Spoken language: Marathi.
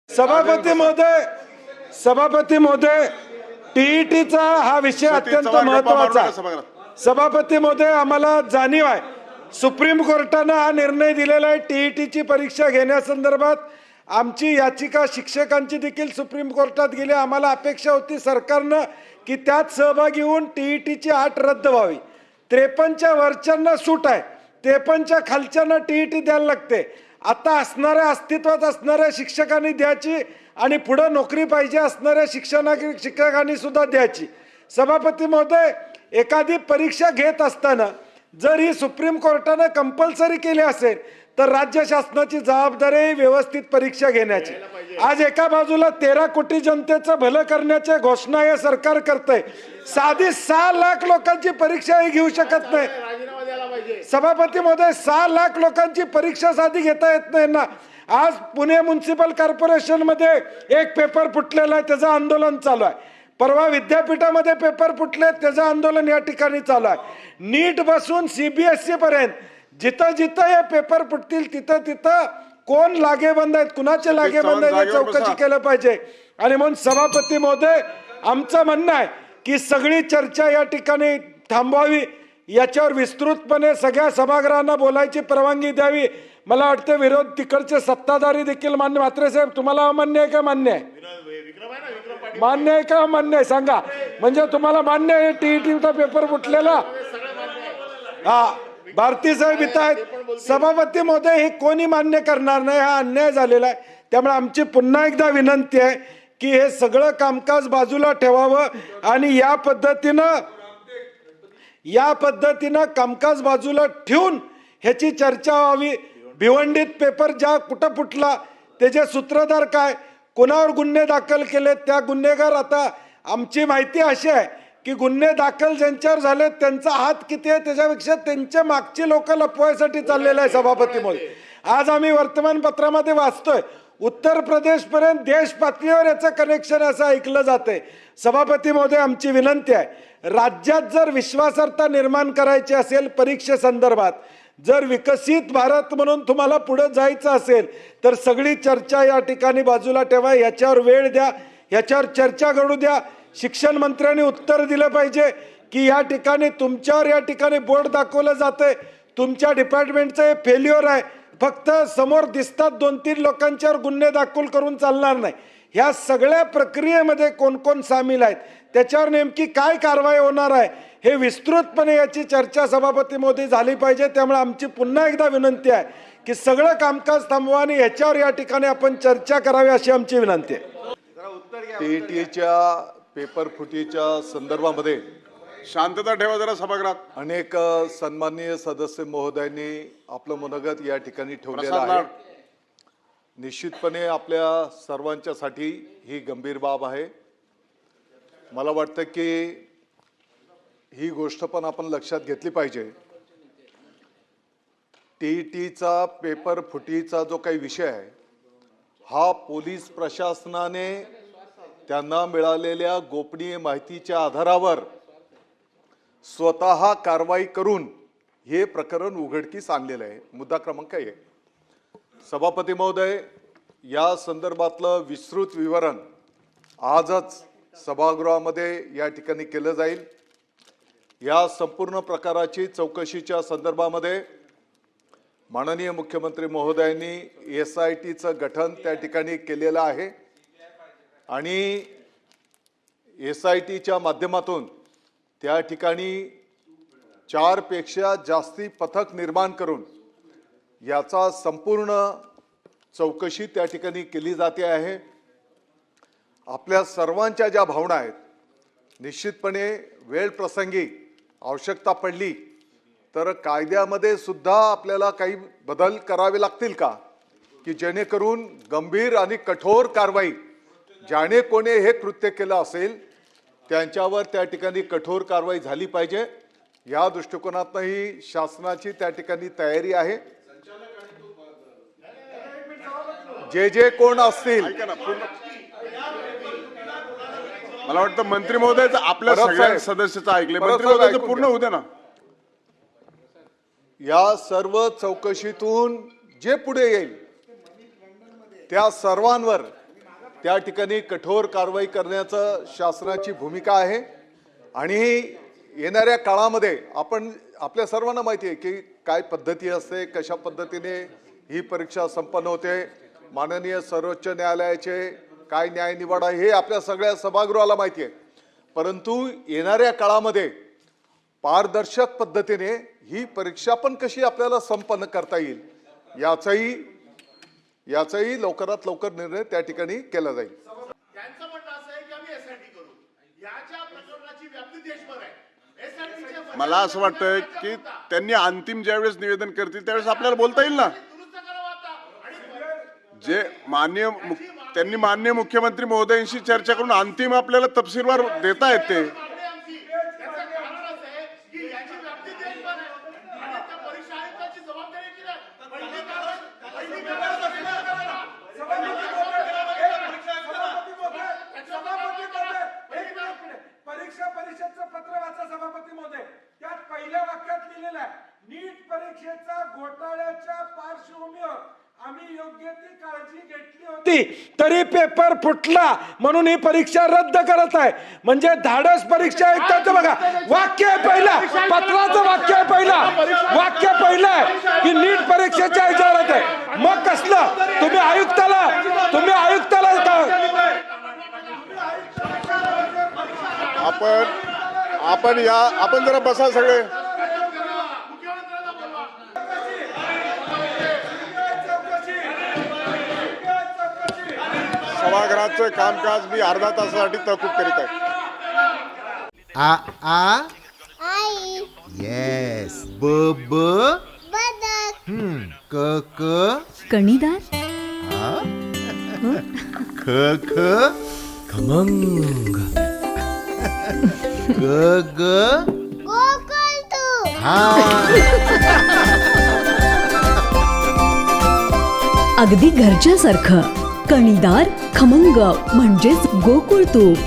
सभापती महोदय टीईटीचा हा विषय अत्यंत महत्त्वाचा आहे। सभापती महोदय, आम्हाला जाणीव आहे सुप्रीम कोर्टाने हा निर्णय दिलेला आहे टीईटीची परीक्षा घेण्यासंदर्भात। आमची याचिका शिक्षकांची देखील सुप्रीम कोर्टात गेली। आम्हाला अपेक्षा होती सरकारने की त्यात सहभागी होऊन टीईटीची अट रद्द व्हावी। 53च्या वरच्यांना सूट आहे, 53च्या खालच्यांना टीईटी द्यायला लागते। आता असणाऱ्या अस्तित्वात असणाऱ्या शिक्षकांनी द्यायची आणि पुढे नोकरी पाहिजे असणाऱ्या शिक्षकांनी सुद्धा द्यायची। सभापती महोदय, एखादी परीक्षा घेत असताना जर ही सुप्रीम कोर्टाने कंपल्सरी केली असेल तर राज्य शासनाची जबाबदारी व्यवस्थित परीक्षा घेण्याची। आज एका बाजूला 13 कोटी जनतेचं भलं करण्याच्या घोषणा हे सरकार करतंय, साधी 6 लाख लोकांची परीक्षा ही घेऊ शकत नाही। सभापती महोदय, 6 लाख लोकांची परीक्षा साधी घेता येत नाही ना। आज पुणे म्युनिसिपल कॉर्पोरेशन मध्ये एक पेपर फुटलेला आहे, त्याचं आंदोलन चालू आहे। परवा विद्यापीठामध्ये पेपर फुटले, त्याचं आंदोलन या ठिकाणी चालू आहे। नीट बसून सीबीएसई पर्यंत जिथं जिथं हे पेपर फुटतील तिथं तिथं कोण लागेबंद आहेत, कुणाचे लागेबंद आहेत चौकशी केलं पाहिजे। आणि म्हणून सभापती महोदय, आमचं म्हणणं आहे की सगळी चर्चा या ठिकाणी थांबवावी, याच्यावर विस्तृतपणे सगळ्या सभागृहांना बोलायची परवानगी द्यावी। मला वाटतं विरोध तिकडचे सत्ताधारी देखील मान्य। म्हात्रे साहेब, तुम्हाला अमान्य आहे का मान्य आहे? मान्य आहे का अमान्य आहे सांगा, म्हणजे तुम्हाला मान्य आहे टीईटीचा पेपर फुटलेला? हा, भारती साहेब इथं आहेत। सभापती महोदय, हे कोणी मान्य करणार नाही, हा अन्याय झालेला आहे। त्यामुळे आमची पुन्हा एकदा विनंती आहे की हे सगळं कामकाज बाजूला ठेवावं आणि या पद्धतीनं कामकाज बाजूला ठेवून ह्याची चर्चा व्हावी। भिवंडीत पेपर ज्या कुठं फुटला, त्याचे सूत्रधार काय, कोणावर गुन्हे दाखल केले, त्या गुन्हेगार, आता आमची माहिती अशी आहे की गुन्हे दाखल ज्यांच्यावर झाले त्यांचा हात किती आहे त्याच्यापेक्षा त्यांच्या मागची लोक लपवायसाठी चाललेलं आहे। सभापती महोदय, आज आम्ही वर्तमानपत्रामध्ये वाचतोय उत्तर प्रदेश पर्यंत देश पातळीवर याचं कनेक्शन असं ऐकलं जातंय। सभापती महोदय, आमची विनंती आहे, राज्यात जर विश्वासार्हता निर्माण करायची असेल परीक्षेसंदर्भात, जर विकसित भारत म्हणून तुम्हाला पुढे जायचं असेल तर सगळी चर्चा या ठिकाणी बाजूला ठेवा, याच्यावर वेळ द्या, याच्यावर चर्चा घडू द्या। शिक्षण मंत्र्यांनी उत्तर दिलं पाहिजे की या ठिकाणी तुमच्यावर या ठिकाणी बोर्ड दाखवलं जातंय, तुमच्या डिपार्टमेंटचं हे फेल्युअर आहे, फक्त समोर दिसतात 2-3 लोकांच्यावर गुन्हे दाखल करून चालणार नाही। ह्या सगळ्या प्रक्रियेमध्ये कोण कोण सामील आहेत, त्याच्यावर नेमकी काय कारवाई होणार आहे, हे विस्तृतपणे याची चर्चा सभापती महोदय झाली पाहिजे। त्यामुळे आमची पुन्हा एकदा विनंती आहे की सगळं कामकाज थांबवा आणि ह्याच्यावर या ठिकाणी आपण चर्चा करावी, अशी आमची विनंती आहे। टीईटीच्या पेपर फुटीच्या संदर्भामध्ये शांतता ठेवा जरा सभागृहात। अनेक सन्माननीय सदस्य महोदयांनी आपलं मनोगत या ठिकाणी ठेवलेलं आहे। निश्चितपणे आपल्या सर्वांच्यासाठी ही गंभीर बाब आहे। मला वाटतं की ही गोष्ट पण आपण लक्षात घेतली पाहिजे। टीईटीचा पेपर फुटीचा जो काही विषय आहे हा पोलीस प्रशासनाने त्यांना मिळालेल्या गोपनीय माहितीच्या आधारावर स्वतः कारवाई करून हे प्रकरण उघडकीस आणलेलं आहे। मुद्दा क्रमांक 1, सभापती महोदय, या संदर्भातलं विस्तृत विवरण आजच सभागृहामध्ये या ठिकाणी केलं जाईल। या संपूर्ण प्रकाराची चौकशीच्या संदर्भामध्ये माननीय मुख्यमंत्री महोदयांनी SITचं गठन त्या ठिकाणी केलेलं आहे आणि SITच्या माध्यमातून त्या ठिकाणी 4 पेक्षा जास्ती पथक निर्माण करून याचा संपूर्ण चौकशी त्या ठिकाणी केली जाते आहे। आपल्या सर्वांच्या ज्या भावना आहेत, निश्चितपणे वेळ प्रसंगी आवश्यकता पडली तर कायद्यामध्ये सुद्धा आपल्याला काही बदल करावे लागतील का, की जेणेकरून गंभीर आणि कठोर कारवाई, ज्याने कोणी हे कृत्य केलं असेल त्यांच्यावर त्या ठिकाणी कठोर कारवाई झाली पाहिजे। या दृष्टिकोनातून ही शासनाची त्या ठिकाणी तयारी आहे। जे कोण असतील, मला वाटतं मंत्री महोदयाचं आपल्या सगळ्या सदस्याचं ऐकले, मंत्री महोदयाचं पूर्ण होऊ दे ना। या सर्व चौकशीतून जे पुढे येईल त्या सर्वांवर त्या ठिकाणी कठोर कारवाई करण्याचं शासनाची भूमिका आहे. आणि येणाऱ्या काळामध्ये आपल्या सर्वांना माहिती आहे की काय पद्धती असते, कशा पद्धतीने ही परीक्षा संपन्न होते, माननीय सर्वोच्च न्यायालयाचे काय न्याय निवाडा हे आपल्या सगळ्या सभागृहाला माहिती आहे. परंतु येणाऱ्या काळामध्ये पारदर्शक पद्धतीने ही परीक्षा पण कशी आपल्याला संपन्न करता येईल याचाही लवकरात लवकर निर्णय त्या ठिकाणी केला जाईल. त्यांचं म्हणणं असं आहे की आम्ही एसआयटी करू. याच्या प्रकरणाची व्याप्ती देशभर आहे. SIT चे मला असं वाटतं की त्यांनी अंतिम ज्यावेळेस निवेदन करतील त्यावेळेस आपल्याला बोलता येईल ना. दुरुस्त करावं आता. आणि जे त्यांनी माननीय मुख्यमंत्री महोदयांशी चर्चा करून अंतिम आपल्याला तपशीलवार देता येते. मागणी आमची याचं कारण असं आहे की याची व्याप्ती देशभर आहे. आणि त्या परीक्षा आयुक्ताची जबाबदारी की नाही? पहिली कारवाई परीक्षा परिषदचं पत्र वाचा सभापती महोदय. त्यात पहिल्या वाक्यात लिहिलेलं आहे, नीट परीक्षेचा घोटाळ्याच्या पार्श्वभूमीवर आम्ही योग्य ती काळजी घेतली होती तरी पेपर फुटला म्हणून ही परीक्षा रद्द करत आहे. म्हणजे धाडस परीक्षा आयुक्ताचं बघा वाक्य आहे पहिला, पत्राचं वाक्य आहे पहिला, वाक्य पहिलं आहे की नीट परीक्षेच्या विचारात आहे. मग कसलं तुम्ही आयुक्ताला आपण जरा बसा सगळे. सभागृहाचं कामकाज मी अर्धा तासासाठी तहकूब करीत आहे. आई येस ब ब बदक क क कणीदार ख ख खमंग ग ग गोकुळ तू हा अगदी घरच्यासारखं कणीदार खमंग म्हणजेच गोकुळ तूप.